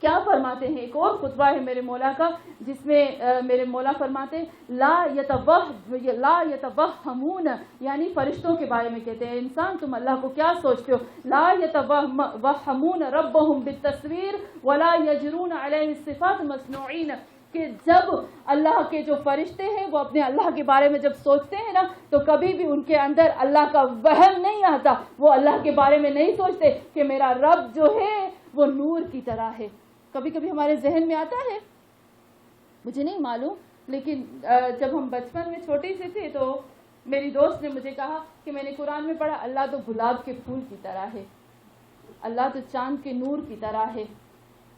کیا فرماتے ہیں؟ ایک اور خطبہ ہے میرے مولا کا، جس میں میرے مولا فرماتے ہیں لا یتوہمون، یعنی فرشتوں کے بارے میں کہتے ہیں انسان تم اللہ کو کیا سوچتے ہو؟ لا یتوہمون ربهم بالتصویر ولا یجرون علیہ الصفات مصنوعین، کہ جب اللہ کے جو فرشتے ہیں وہ اپنے اللہ کے بارے میں جب سوچتے ہیں نا، تو کبھی بھی ان کے اندر اللہ کا وہم نہیں آتا۔ وہ اللہ کے بارے میں نہیں سوچتے کہ میرا رب جو ہے وہ نور کی طرح ہے۔ کبھی کبھی ہمارے ذہن میں آتا ہے، مجھے نہیں معلوم، لیکن جب ہم بچپن میں چھوٹی سی تھی تو میری دوست نے مجھے کہا کہ میں نے قرآن میں پڑھا اللہ تو گلاب کے پھول کی طرح ہے، اللہ تو چاند کے نور کی طرح ہے،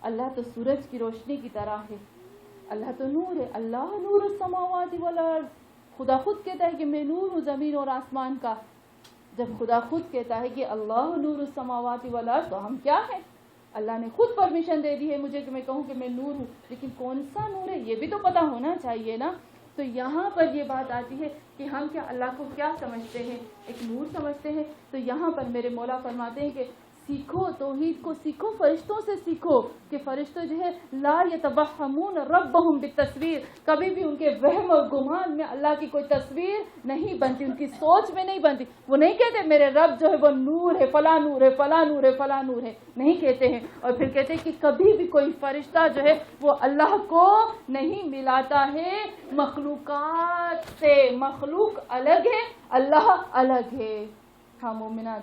اللہ تو سورج کی روشنی کی طرح ہے، اللہ تو نور ہے، اللہ نور السماوات والارض۔ خدا خود کہتا ہے کہ میں نور ہوں زمین اور آسمان کا۔ جب خدا خود کہتا ہے کہ اللہ نور السماوات والارض، تو ہم کیا ہیں؟ اللہ نے خود پرمیشن دے دی ہے مجھے کہ میں کہوں کہ میں نور ہوں، لیکن کون سا نور ہے یہ بھی تو پتہ ہونا چاہیے نا۔ تو یہاں پر یہ بات آتی ہے کہ ہم کیا اللہ کو کیا سمجھتے ہیں؟ ایک نور سمجھتے ہیں۔ تو یہاں پر میرے مولا فرماتے ہیں کہ سیکھو توحید کو، سیکھو فرشتوں سے سیکھو، کہ فرشتوں جو ہے لا یتوہمون ربهم بالتصویر، کبھی بھی ان کے وہم اور گمان میں اللہ کی کوئی تصویر نہیں بنتی، ان کی سوچ میں نہیں بنتی۔ وہ نہیں کہتے میرے رب جو ہے وہ نور ہے، فلاں نور ہے، فلاں نور ہے، فلاں نور ہے، نہیں کہتے ہیں۔ اور پھر کہتے ہیں کہ کبھی بھی کوئی فرشتہ جو ہے وہ اللہ کو نہیں ملاتا ہے مخلوقات سے۔ مخلوق الگ ہے، اللہ الگ ہے۔ ہاں مومنات،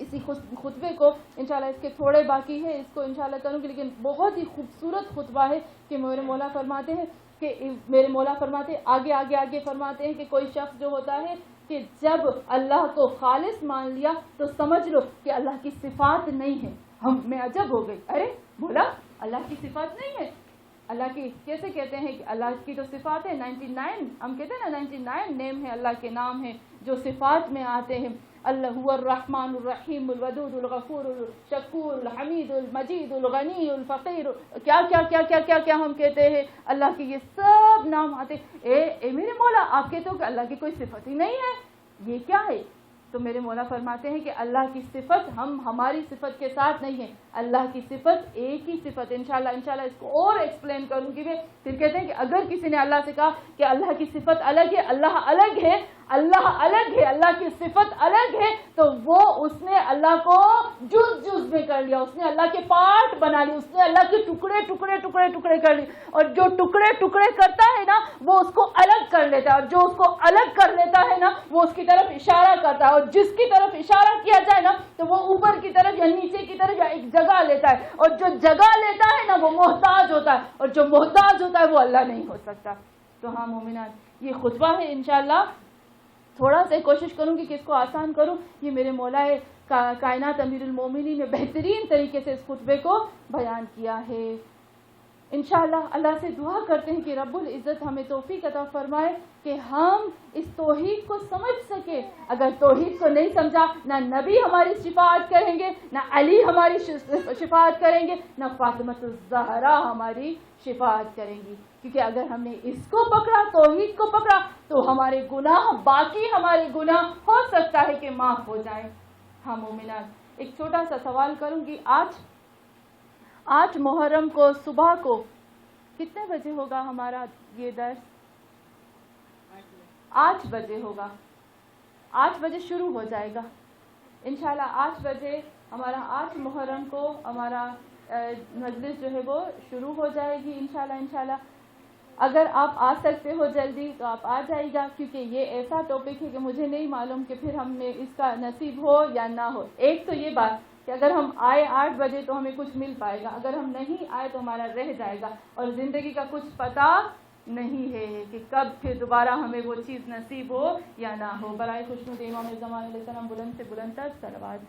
اسی خطبے کو انشاءاللہ اس کے تھوڑے باقی ہے، اس کو انشاءاللہ کروں گی، لیکن بہت ہی خوبصورت خطبہ ہے کہ میرے مولا فرماتے ہیں کہ آگے فرماتے ہیں کہ کوئی شخص جو ہوتا ہے کہ جب اللہ کو خالص مان لیا تو سمجھ لو کہ اللہ کی صفات نہیں ہے۔ میں عجب ہو گئی، ارے بولا اللہ کی صفات نہیں ہے؟ اللہ کی کیسے کہتے ہیں کہ اللہ کی تو صفات ہے 99، ہم کہتے ہیں نا 99 نیم ہے اللہ کے، نام ہیں جو صفات میں آتے ہیں۔ اللہ هو الرحمن الرحیم الودود الغفور الشکور الحمید المجید الغنی الفقیر، کیا کیا کیا کیا کیا کیا ہم کہتے ہیں اللہ کے یہ سب نام آتے۔ اے میرے مولا آپ کہتے ہو کہ اللہ کی کوئی صفت ہی نہیں ہے، یہ کیا ہے؟ تو میرے مولا فرماتے ہیں کہ اللہ کی صفت ہماری صفت کے ساتھ نہیں ہے، اللہ کی صفت ایک ہی صفت۔ انشاءاللہ اس کو اور ایکسپلین کروں گی میں۔ پھر کہتے ہیں کہ اگر کسی نے اللہ سے کہا کہ اللہ کی صفت الگ ہے، اللہ الگ ہے، اللہ کی صفت الگ ہے، تو وہ اس نے اللہ کو جز میں کر لیا، اس نے اللہ کے پارٹ بنا لی، اس نے اللہ کے ٹکڑے کر لی، اور جو ٹکڑے کرتا ہے نا وہ اس کو الگ کر لیتا ہے، اور جو اس کو الگ کر لیتا ہے نا وہ اس کی طرف اشارہ کرتا ہے، اور جس کی طرف اشارہ کیا جائے نا تو وہ اوپر کی طرف یا نیچے کی طرف یا ایک جگہ لیتا ہے، اور جو جگہ لیتا ہے نا وہ محتاج ہوتا ہے، اور جو محتاج ہوتا ہے وہ اللہ نہیں ہو سکتا۔ تو ہاں مومنان، یہ خطبہ ہے، انشاءاللہ تھوڑا سا کوشش کروں گی کہ اس کو آسان کروں۔ یہ میرے مولا کائنات امیر المومنین نے بہترین طریقے سے اس خطبے کو بیان کیا ہے۔ انشاءاللہ اللہ سے دعا کرتے ہیں کہ رب العزت ہمیں توفیق عطا فرمائے کہ ہم اس توحید کو سمجھ سکیں۔ اگر توحید کو نہیں سمجھا، نہ نبی ہماری شفاعت کریں گے، نہ علی ہماری شفاعت کریں گے، نہ فاطمہ الزہرا ہماری شفاعت کریں گی، کیونکہ اگر ہم نے اس کو پکڑا، توحید کو پکڑا، تو ہمارے گناہ، باقی ہمارے گناہ ہو سکتا ہے کہ معاف ہو جائیں۔ ہاں مومنان، ایک چھوٹا سا سوال کروں گی۔ آج محرم کو صبح کو کتنے بجے ہوگا ہمارا یہ درس؟ 8 بجے ہوگا. 8 بجے شروع ہو جائے گا انشاءاللہ. 8 بجے ہمارا 8 محرم کو ہمارا مجلس جو ہے وہ شروع ہو جائے گی انشاءاللہ. اگر آپ آ سکتے ہو جلدی تو آپ آ جائے گا، کیونکہ یہ ایسا ٹاپک ہے کہ مجھے نہیں معلوم کہ پھر ہم نے اس کا نصیب ہو یا نہ ہو. ایک تو یہ بات کہ اگر ہم آئے 8 بجے تو ہمیں کچھ مل پائے گا، اگر ہم نہیں آئے تو ہمارا رہ جائے گا، اور زندگی کا کچھ پتہ نہیں ہے کہ کب پھر دوبارہ ہمیں وہ چیز نصیب ہو یا نہ ہو. برائے خوشنود امام زمان علیہ السلام بلند سے بلند تر صلوات.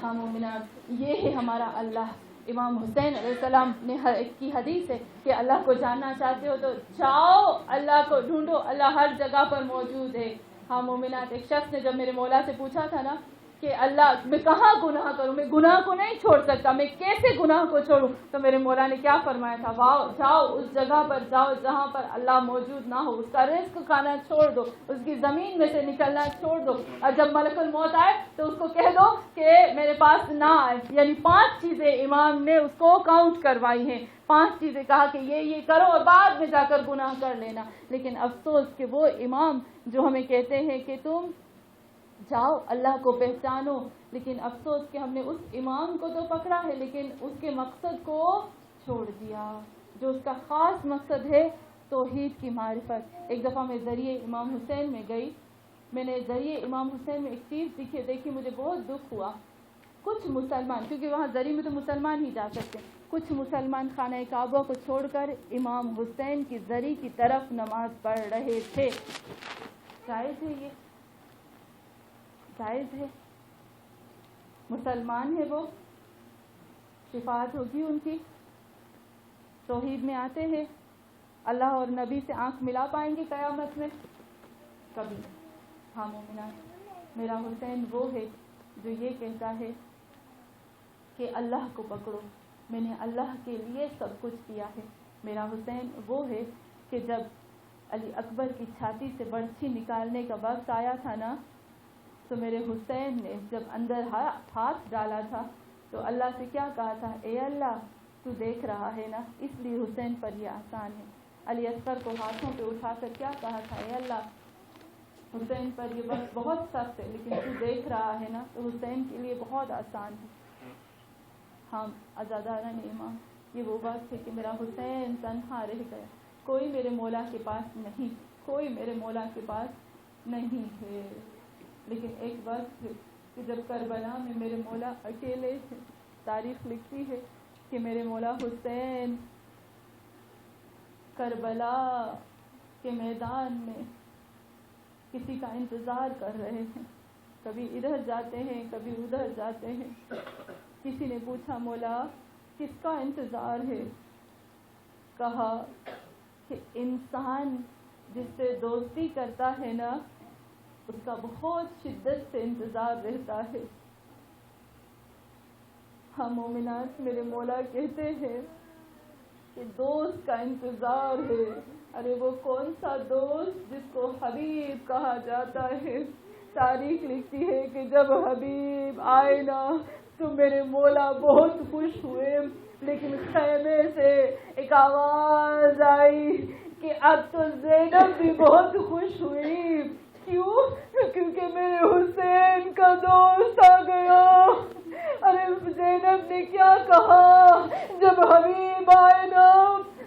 ہاں مومنات، یہ ہے ہمارا اللہ. امام حسین علیہ السلام نے کی حدیث ہے کہ اللہ کو جاننا چاہتے ہو تو جاؤ اللہ کو ڈھونڈو، اللہ ہر جگہ پر موجود ہے. ہاں مومنات، ایک شخص نے جب میرے مولا سے پوچھا تھا نا کہ اللہ میں کہاں گناہ کروں، میں گناہ کو نہیں چھوڑ سکتا، میں کیسے گناہ کو چھوڑوں، تو میرے مولا نے کیا فرمایا تھا؟ جاؤ اس جگہ پر جاؤ جہاں پر اللہ موجود نہ ہو، اس کا رزق کھانا چھوڑ دو، اس کی زمین میں سے نکلنا چھوڑ دو، اور جب ملک الموت آئے تو اس کو کہہ دو کہ میرے پاس نہ آئے. یعنی 5 چیزیں امام نے اس کو کاؤنٹ کروائی ہیں، 5 چیزیں کہا کہ یہ کرو اور بعد میں جا کر گناہ کر لینا. لیکن افسوس کہ وہ امام جو ہمیں کہتے ہیں کہ تم جاؤ اللہ کو پہچانو، لیکن افسوس کہ ہم نے اس امام کو تو پکڑا ہے لیکن اس کے مقصد کو چھوڑ دیا، جو اس کا خاص مقصد ہے توحید کی معرفت. ایک دفعہ میں ذریعے امام حسین میں گئی، میں نے ذریعے امام حسین میں ایک چیز دیکھی، مجھے بہت دکھ ہوا. کچھ مسلمان، کیونکہ وہاں ذریعے میں تو مسلمان ہی جا سکتے، کچھ مسلمان خانہ کعبہ کو چھوڑ کر امام حسین کی ذریعے کی طرف نماز پڑھ رہے تھے. جائز ہے یہ؟ جائز ہے؟ مسلمان ہے وہ، شفاعت ہوگی ان کی، توحید میں آتے ہیں، اللہ اور نبی سے آنکھ ملا پائیں گے قیامت میں؟ کبھی. ہاں مومنان، میرا حسین وہ ہے جو یہ کہتا ہے کہ اللہ کو پکڑو، میں نے اللہ کے لیے سب کچھ کیا ہے. میرا حسین وہ ہے کہ جب علی اکبر کی چھاتی سے برچھی نکالنے کا وقت آیا تھا نا، تو میرے حسین نے جب اندر ہاتھ ڈالا تھا تو اللہ سے کیا کہا تھا؟ اے اللہ تو دیکھ رہا ہے نا. اس لیے حسین پر یہ آسان ہے. علی اصغر کو ہاتھوں پہ اٹھا کر کیا کہا تھا؟ اے اللہ حسین پر یہ وقت بہت سخت ہے لیکن تو دیکھ رہا ہے نا، تو حسین کے لیے بہت آسان ہے. ہم عزاداران امام، یہ وہ وقت ہے کہ میرا حسین تنہا رہ گیا، کوئی میرے مولا کے پاس نہیں، کوئی میرے مولا کے پاس نہیں ہے. لیکن ایک وقت ہے کہ جب کربلا میں میرے مولا اکیلے تھے. تاریخ لکھتی ہے کہ میرے مولا حسین کربلا کے میدان میں کسی کا انتظار کر رہے ہیں، کبھی ادھر جاتے ہیں کبھی ادھر جاتے ہیں. کسی نے پوچھا مولا کس کا انتظار ہے؟ کہا کہ انسان جس سے دوستی کرتا ہے نا، اس کا بہت شدت سے انتظار رہتا ہے. ہم مومنات، میرے مولا کہتے ہیں کہ دوست کا انتظار ہے. ارے وہ کون سا دوست جس کو حبیب کہا جاتا ہے. تاریخ لکھتی ہے کہ جب حبیب آئے نا تو میرے مولا بہت خوش ہوئے، لیکن خیمے سے ایک آواز آئی کہ اب تو زینب بھی بہت خوش ہوئی. کیوں؟ کیونکہ میرے حسین کا دوست آ گیا. ارے زینب نے کیا کہا جب حبیب آئے نا؟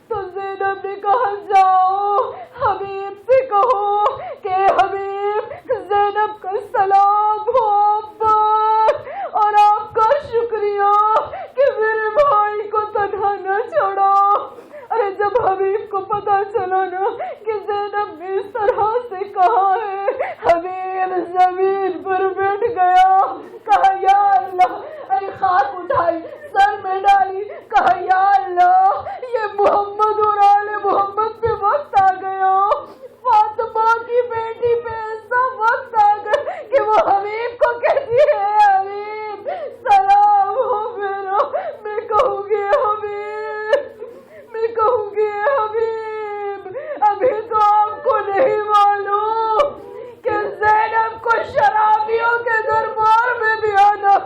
تو زینب نے کہا جاؤ حبیب سے کہو کہ حبیب زینب کا سلام ہو اور آپ کا شکریہ کہ میرے بھائی کو تنہا نہ چھوڑا. ارے جب حبیب کو پتا چلا نا کہ زینب نے اس طرح سے کہا ہے، حبیب زمین پر بیٹھ گیا. کہا یا اللہ، ارے خاک اٹھائی سر میں ڈالی، کہا یا اللہ یہ محمد اور آل محمد پہ وقت آ گیا، فاطمہ کی بیٹی پہ ایسا وقت آ گیا کہ وہ حبیب کو کہتی ہے حبیب سلام ہو میرا. میں کہوں گی حبیب، میں کہوں گی حبیب، ابھی تو آپ کو نہیں معلوم کہ زینب کو شرابیوں کے دربار میں بھی آنا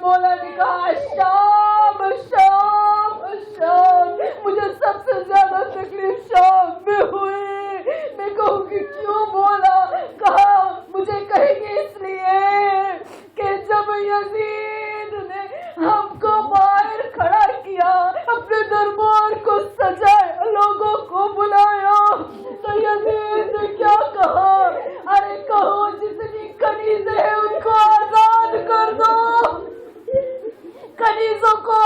بولا نکاح شام شام شام. مجھے سب سے زیادہ تکلیف شام میں ہوئی. میں کہوں کہ کیوں بولا؟ کہا مجھے کہیں گے اس لیے کہ جب یزید نے ہم کو باہر کھڑا کیا، اپنے دربار کو سجائے، لوگوں کو بلایا، تو یزید نے کیا کہا؟ ارے کہو جتنی کنیزیں ہیں ان کو آزاد کر دو، کنیزوں کو،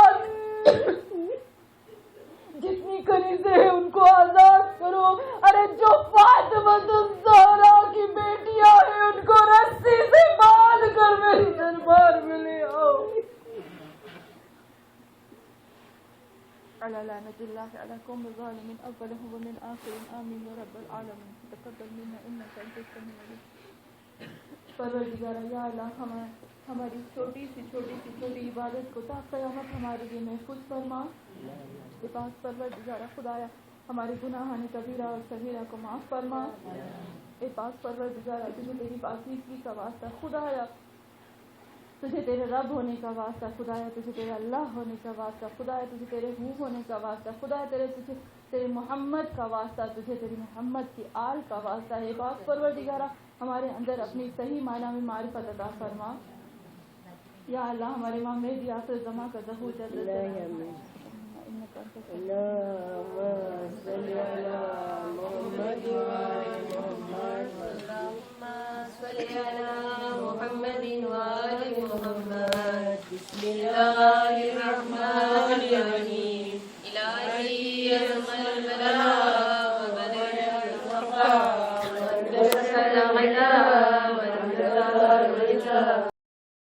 جتنی کنیزیں ہیں ان کو آزاد کرو. ارے جو فاطمہ الزہرا کی بیٹیاں ہیں ان کو رسی سے باندھ کر میری دربار میں لے آؤ. على لعنة الله على قوم الظالمين أولهم ومن آخرهم آمين يا رب العالمين. تقبل منا إنك أنت السميع العليم. پروردگار یا اللہ ہماری چھوٹی سی عبادت کو تا قیامت ہمارے لیے محفوظ فرما. پاس پروردگار خدایا ہمارے گناہ کبیرہ اور صغیرہ کو معاف فرما. اے پاک پروردگار تجھے تیری پاکیزگی کا واسطہ خدایا، تجھے تیرے رب ہونے کا واسطہ خدایا، تجھے تیرے اللہ ہونے کا واسطہ خدایا، تجھے تیرے روح ہونے کا واسطہ خدایا، تیرے محمد کا واسطہ، تجھے تیری محمد کی آل کا واسطہ ہے. پاک پروردگارہ ہمارے اندر اپنی صحیح معنی میں معرفت عطا فرما. یا اللہ ہمارے امام مہدی آخر زمان کا ظہور جلد محمد